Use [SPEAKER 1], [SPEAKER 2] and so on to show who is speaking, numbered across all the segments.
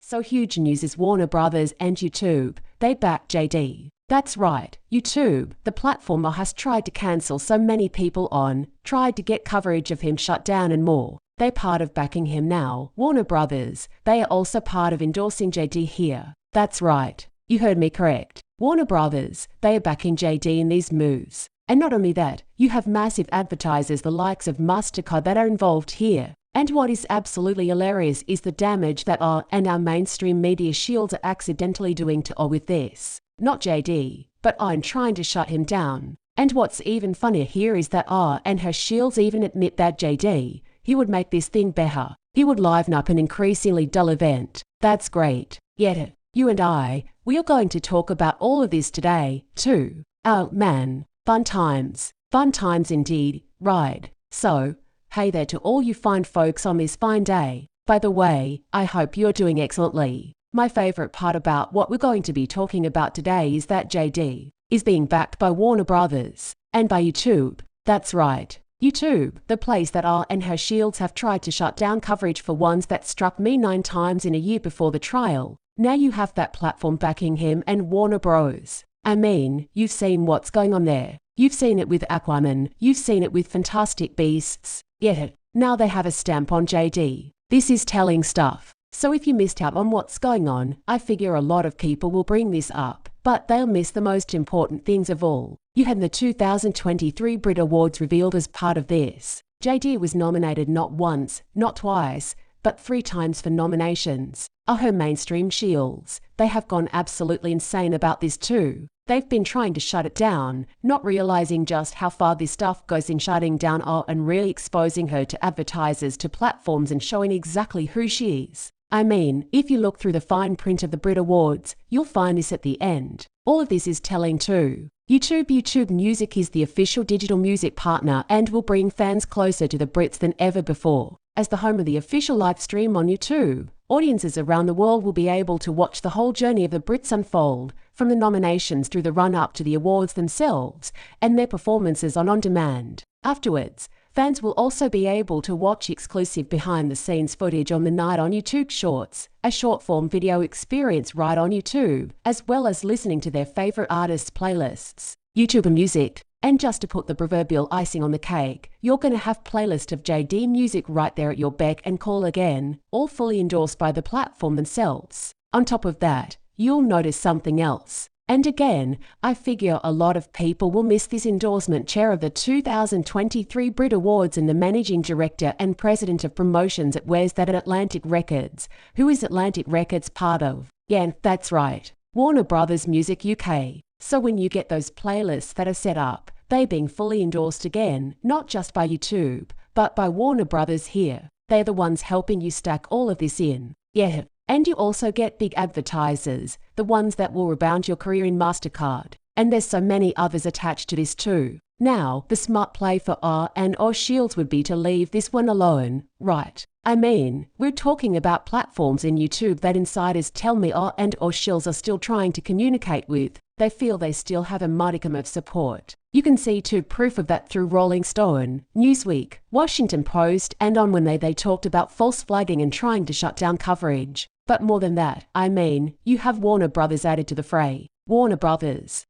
[SPEAKER 1] So huge news is Warner Brothers and YouTube. They back JD. That's right, YouTube, the platform has tried to cancel so many people on, tried to get coverage of him shut down and more. They're part of backing him now. Warner Brothers, they are also part of endorsing JD here. That's right, you heard me correct. Warner Brothers, they are backing JD in these moves. And not only that, you have massive advertisers the likes of MasterCard that are involved here. And what is absolutely hilarious is the damage that our mainstream media shields are accidentally doing to with this. Not JD, but I'm trying to shut him down. And what's even funnier here is that and her shields even admit that JD, he would make this thing better. He would liven up an increasingly dull event. That's great. Yet, you and we are going to talk about all of this today, too. Oh man, fun times. Fun times indeed, right. So, hey there to all you fine folks on this fine day. By the way, I hope you're doing excellently. My favorite part about what we're going to be talking about today is that JD is being backed by Warner Brothers and by YouTube. That's right, YouTube, the place that and her shields have tried to shut down coverage for ones that struck me 9 times in a year before the trial. Now you have that platform backing him and Warner Bros. I mean, you've seen what's going on there. You've seen it with Aquaman, you've seen it with Fantastic Beasts. Yet, now they have a stamp on JD. This is telling stuff. So if you missed out on what's going on, I figure a lot of people will bring this up, but they'll miss the most important things of all. You had the 2023 Brit Awards revealed as part of this. JD was nominated not once, not twice, but 3 times for nominations. Her mainstream shields, they have gone absolutely insane about this too. They've been trying to shut it down, not realizing just how far this stuff goes in shutting down and really exposing her to advertisers, to platforms, and showing exactly who she is. I mean, if you look through the fine print of the Brit Awards, you'll find this at the end. All of this is telling too. YouTube Music is the official digital music partner and will bring fans closer to the Brits than ever before. As the home of the official live stream on YouTube, audiences around the world will be able to watch the whole journey of the Brits unfold, from the nominations through the run-up to the awards themselves, and their performances on demand. Afterwards, fans will also be able to watch exclusive behind-the-scenes footage on the night on YouTube Shorts, a short-form video experience right on YouTube, as well as listening to their favorite artists' playlists. YouTube Music. And just to put the proverbial icing on the cake, you're going to have playlist of JD music right there at your beck and call again, all fully endorsed by the platform themselves. On top of that, you'll notice something else. And again, I figure a lot of people will miss this endorsement chair of the 2023 Brit Awards and the managing director and president of promotions at Atlantic Records. Who is Atlantic Records part of? Yeah, that's right, Warner Brothers Music UK. So when you get those playlists that are set up, they being fully endorsed again, not just by YouTube, but by Warner Brothers here. They're the ones helping you stack all of this in. Yeah, and you also get big advertisers, the ones that will rebound your career in MasterCard. And there's so many others attached to this too. Now, the smart play for or shields would be to leave this one alone, right? I mean, we're talking about platforms in YouTube that insiders tell me or shields are still trying to communicate with. They feel they still have a modicum of support. You can see too proof of that through Rolling Stone, Newsweek, Washington Post, and on when they talked about false flagging and trying to shut down coverage. But more than that, I mean, you have Warner Brothers added to the fray. Warner Brothers.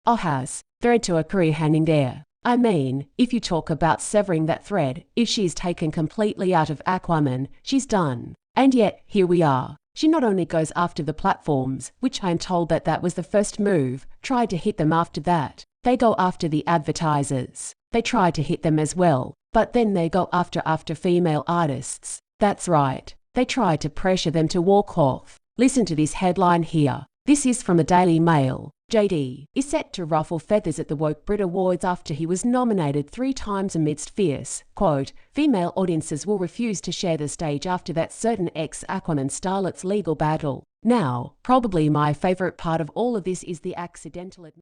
[SPEAKER 1] Has thread to a career hanging there. I mean, if you talk about severing that thread, if she's taken completely out of Aquaman, she's done. And yet, here we are. She not only goes after the platforms, which I'm told that was the first move, tried to hit them after that. They go after the advertisers. They try to hit them as well, but then they go after female artists. That's right. They try to pressure them to walk off. Listen to this headline here. This is from the Daily Mail. JD is set to ruffle feathers at the woke Brit Awards after he was nominated 3 times amidst fierce, quote, female audiences will refuse to share the stage after that certain ex-Aquaman starlet's legal battle. Now, probably my favorite part of all of this is the accidental